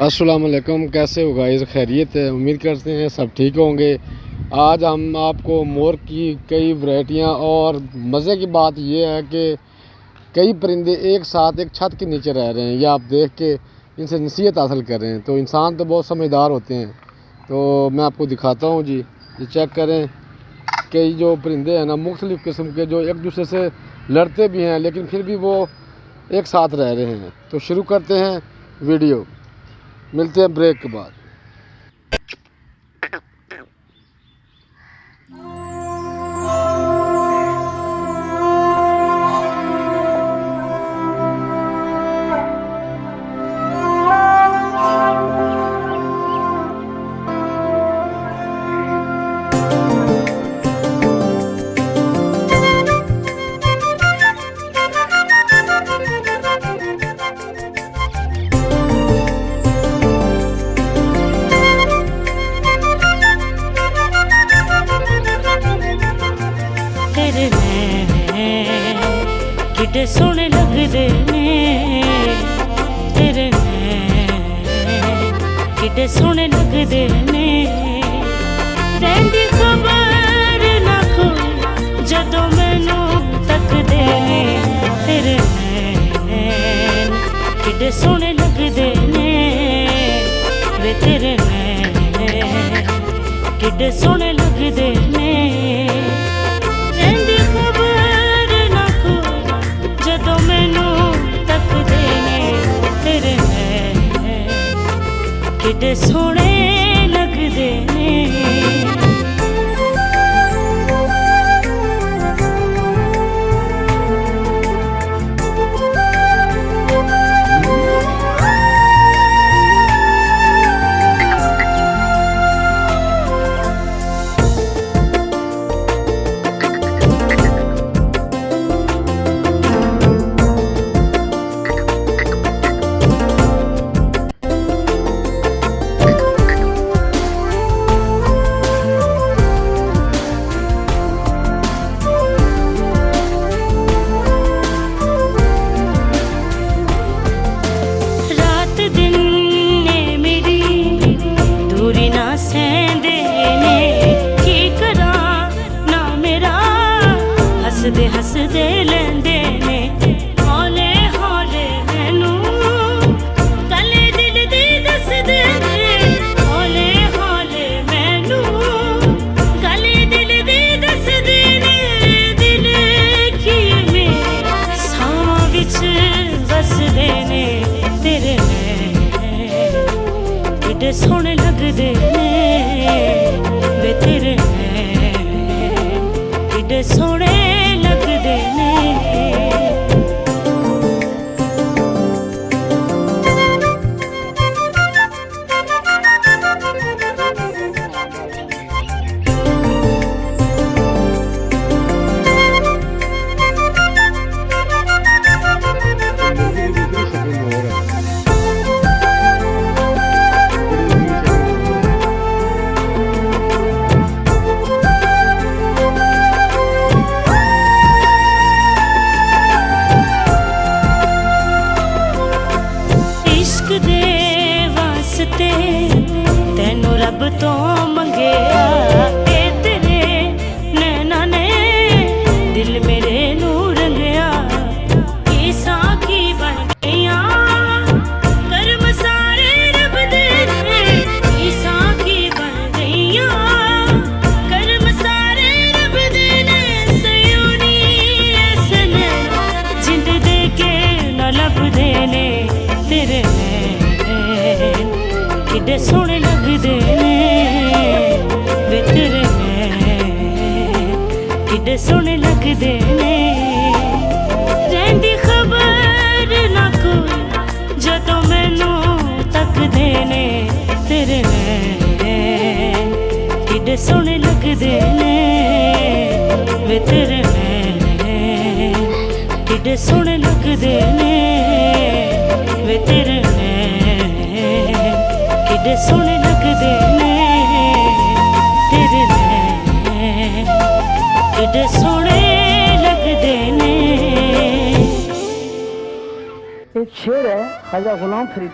अस्सलाम वालेकुम। कैसे हो गाइस? खैरियत है? उम्मीद करते हैं सब ठीक होंगे। आज हम आपको मोर की कई वैरायटियाँ और मज़े की बात ये है कि कई परिंदे एक साथ एक छत के नीचे रह रहे हैं। ये आप देख के इनसे नसीहत हासिल कर रहे हैं। तो इंसान तो बहुत समझदार होते हैं। तो मैं आपको दिखाता हूँ जी, ये चेक करें। कई जो परिंदे हैं ना, मुख्तलिफ़ किस्म के, जो एक दूसरे से लड़ते भी हैं लेकिन फिर भी वो एक साथ रह रहे हैं। तो शुरू करते हैं वीडियो, मिलते हैं ब्रेक के बाद। किड्डे सोहने लगदे ने तेरे नैन, किड्डे सोहने लगदे ने। रहिंदी खबर ना कोई जदों मैनूं तकदे ने। तेरे नैन किड्डे सोहने लगदे ने वे, तेरे नैन किड्डे सोहने लगदे ने। रहिंदी खबर ना कोई जदों मैनूं तकदे ने। तेरे नैन किड्डे सोहणे लगदे ने। हसदे हसदे लैंदे ने हौले हौले मैनू गले दिल दी दसदे ने। हौले हौले मैनू गले दिल दी दसदे ने। दिल की मेरे सावां विच बसदे ने। तेरे नैन किड्डे सोहणे लगदे ने वे, तेरे नैन किड्डे सोहणे लगदे ने। तैनू रब तो मंगेया तेरे नैना ने दिल मेरे नू रंगया। की साखी बन गईया कर्म सारे रब दे ने। की साखी बन गईया कर्म सारे रब दे ने। सयोनी ऐसने जिंद दे के न लभदे ने। तेरे किड्डे सोहणे लगदे ने वे, तेरे नैन किड्डे सोहणे लगदे ने। रहिंदी खबर ना कोई जदों मैनूं तकदे ने। तेरे नैन किड्डे सोहणे लगदे ने वे, तेरे नैन किड्डे सोहणे लगदे ने वे। तेरे किड्डे सोहणे लगदे ने। तेरे नैन किड्डे सोहणे लगदे ने। एक शेर है ख्वाजा गुलाम फरीद